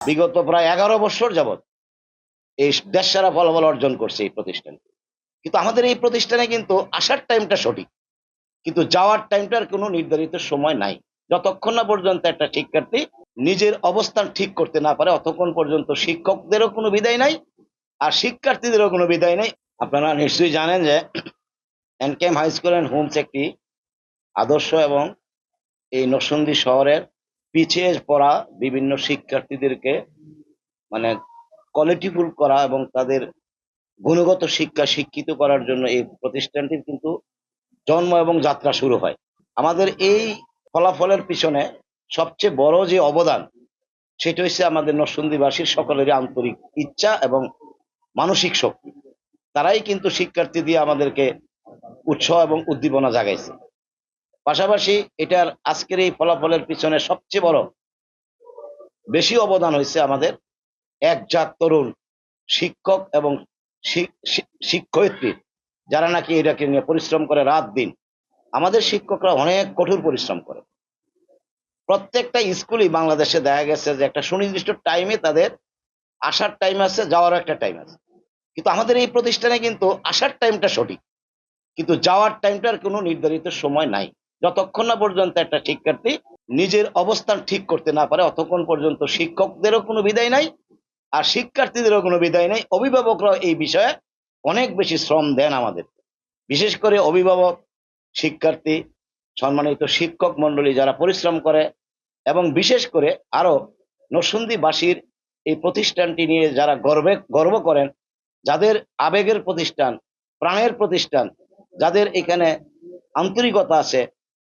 বিগত প্রায় 11 বছর যাবৎ এই দেশসেরা ফলাফল অর্জন করছে এই প্রতিষ্ঠান। কিন্তু আমাদের এই প্রতিষ্ঠানে কিন্তু আসার টাইমটা সঠিক, কিন্তু যাওয়ার টাইমটার কোনো নির্ধারিত সময় নাই। যতক্ষণ না পর্যন্ত একটা শিক্ষার্থী নিজের অবস্থান ঠিক করতে না পারে, অতক্ষণ পর্যন্ত শিক্ষকদেরও কোনো বিদায় নাই, আর শিক্ষার্থীদেরও কোনো বিদায় নাই। আপনারা নিশ্চয়ই জানেন যে এনকেএম হাই স্কুল অ্যান্ড হোমস একটি আদর্শ এবং এই নরসিংদী শহরের পিছিয়ে পড়া বিভিন্ন শিক্ষার্থীদেরকে মানে কোয়ালিটিফুল করা এবং তাদের গুণগত শিক্ষা শিক্ষিত করার জন্য এই প্রতিষ্ঠানটির কিন্তু জন্ম এবং যাত্রা শুরু হয়। আমাদের এই ফলাফলের পিছনে সবচেয়ে বড় যে অবদান, সেটা হচ্ছে আমাদের নরসিংদীবাসীর সকলেরই আন্তরিক ইচ্ছা এবং মানসিক শক্তি। তারাই কিন্তু শিক্ষার্থী দিয়ে আমাদেরকে উৎসাহ এবং উদ্দীপনা জাগাইছে। পাশাপাশি এটার আজকের এই ফলাফলের পিছনে সবচেয়ে বড় বেশি অবদান হয়েছে আমাদের একজাত তরুণ শিক্ষক এবং শিক্ষয়িত্রী, যারা নাকি এটাকে নিয়ে পরিশ্রম করে রাত দিন। আমাদের শিক্ষকরা অনেক কঠোর পরিশ্রম করে। প্রত্যেকটা স্কুলই বাংলাদেশে দেখা গেছে যে একটা সুনির্দিষ্ট টাইমে তাদের আসার টাইম আছে, যাওয়ার একটা টাইম আছে। কিন্তু আমাদের এই প্রতিষ্ঠানে কিন্তু আসার টাইমটা সঠিক, কিন্তু যাওয়ার টাইমটার কোনো নির্ধারিত সময় নাই। যতক্ষণ না পর্যন্ত একটা শিক্ষার্থী নিজের অবস্থান ঠিক করতে না পারে, অতক্ষণ পর্যন্ত শিক্ষকদেরও কোনো বিদায় নাই, আর শিক্ষার্থীদেরও কোনো বিদায় নেই। অভিভাবকরাও এই বিষয়ে অনেক বেশি শ্রম দেন আমাদের, বিশেষ করে অভিভাবক, শিক্ষার্থী, সম্মানিত শিক্ষক মন্ডলী যারা পরিশ্রম করে, এবং বিশেষ করে আরো নরসিংদীবাসীর এই প্রতিষ্ঠানটি নিয়ে যারা গর্ব করেন, যাদের আবেগের প্রতিষ্ঠান, প্রাণের প্রতিষ্ঠান, যাদের এখানে আন্তরিকতা আছে,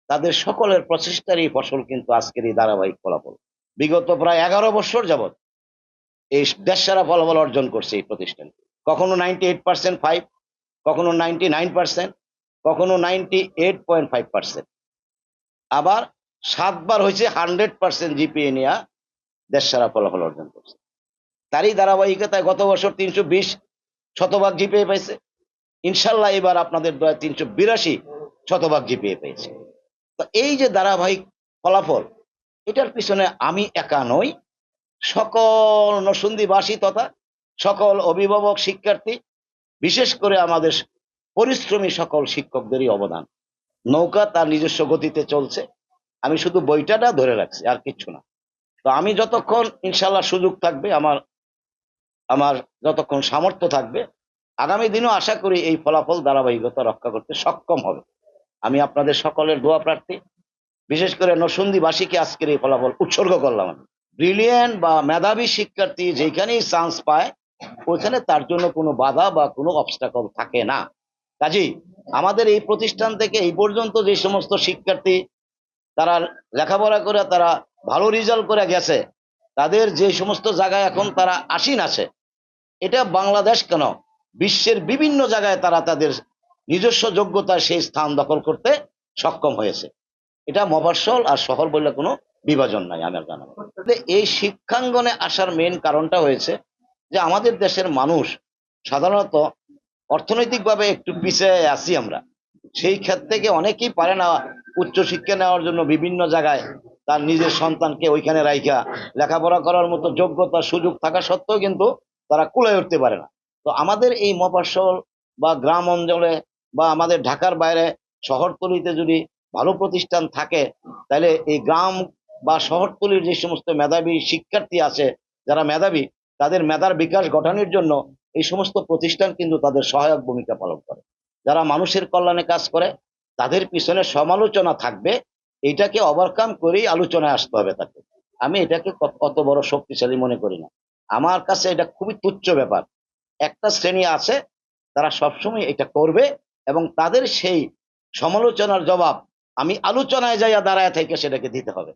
তাদের সকলের প্রচেষ্টারই ফসল কিন্তু আজকের এই ধারাবাহিক ফলাফল। বিগত প্রায় 11 বছর যাবৎ এই দেশসেরা ফলাফল অর্জন করছে এই প্রতিষ্ঠান। কখনো 98% 5, কখনো 99%, কখনো 98.5%, আবার 7বার হয়েছে 100% জিপিএ নিয়ে দেশসেরা ফলাফল অর্জন করছে। তারই ধারাবাহিকতায় গত বছর 320 শতভাগ জিপিএ পাইছে। ইনশাল্লাহ এবার আপনাদের দয়া 382 শতভাগ জিপিএ পেয়েছে। তো এই যে ধারাবাহিক ফলাফল, এটার পিছনে আমি একা নই, সকল নরসিংদীবাসী তথা সকল অভিভাবক, শিক্ষার্থী, বিশেষ করে আমাদের পরিশ্রমী সকল শিক্ষকদেরই অবদান। নৌকা তার নিজস্ব গতিতে চলছে, আমি শুধু বইটাটা ধরে রাখছি, আর কিচ্ছু না। তো আমি যতক্ষণ ইনশাল্লাহ সুযোগ থাকবে, আমার আমার যতক্ষণ সামর্থ্য থাকবে, আগামী দিনও আশা করি এই ফলাফল ধারাবাহিকতা রক্ষা করতে সক্ষম হবে। আমি আপনাদের সকলের দোয়া প্রার্থী, বিশেষ করে নরসিংদীবাসীকে আজকের এই ফলাফল উৎসর্গ করলাম। আমি ব্রিলিয়েন্ট বা মেধাবী শিক্ষার্থী যেখানেই চান্স পায়, ওইখানে তার জন্য কোনো বাধা বা কোনো অবস্টাকল থাকে না। কাজেই আমাদের এই প্রতিষ্ঠান থেকে এই পর্যন্ত যে সমস্ত শিক্ষার্থী তারা লেখাপড়া করে তারা ভালো রেজাল্ট করে গেছে, তাদের যে সমস্ত জায়গায় এখন তারা আসীন আছে, এটা বাংলাদেশ কেন, বিশ্বের বিভিন্ন জায়গায় তারা তাদের নিজস্ব যোগ্যতায় সেই স্থান দখল করতে সক্ষম হয়েছে। এটা মফস্বল আর শহর বললে কোনো বিভাজন নাই আমার জানা। এই শিক্ষাঙ্গনে আসার মেন কারণটা হয়েছে যে আমাদের দেশের মানুষ সাধারণত অর্থনৈতিকভাবে একটু পিছিয়ে আছি আমরা। সেই ক্ষেত্রে থেকে অনেকেই পারে না উচ্চশিক্ষা নেওয়ার জন্য বিভিন্ন জায়গায় তার নিজের সন্তানকে ওইখানে রাইখা লেখাপড়া করার মতো যোগ্যতা সুযোগ থাকা সত্ত্বেও কিন্তু তারা কুলায় উঠতে পারে না। তো আমাদের এই মফস্বল বা গ্রাম অঞ্চলে বা আমাদের ঢাকার বাইরে শহরতলিতে যদি ভালো প্রতিষ্ঠান থাকে, তাহলে এই গ্রাম বা শহরতলির যে সমস্ত মেধাবী শিক্ষার্থী আছে, যারা মেধাবী, তাদের মেধার বিকাশ ঘটানোর জন্য এই সমস্ত প্রতিষ্ঠান কিন্তু তাদের সহায়ক ভূমিকা পালন করে। যারা মানুষের কল্যাণে কাজ করে, তাদের পিছনে সমালোচনা থাকবে, এইটাকে ওভারকাম করেই আলোচনায় আসতে হবে তাকে। আমি এটাকে কত বড় শক্তিশালী মনে করি না, আমার কাছে এটা খুবই তুচ্ছ ব্যাপার। একটা শ্রেণী আছে তারা সবসময় এটা করবে, এবং তাদের সেই সমালোচনার জবাব আমি আলোচনায় যাইয়া দাঁড়ায় থেকে সেটাকে দিতে হবে।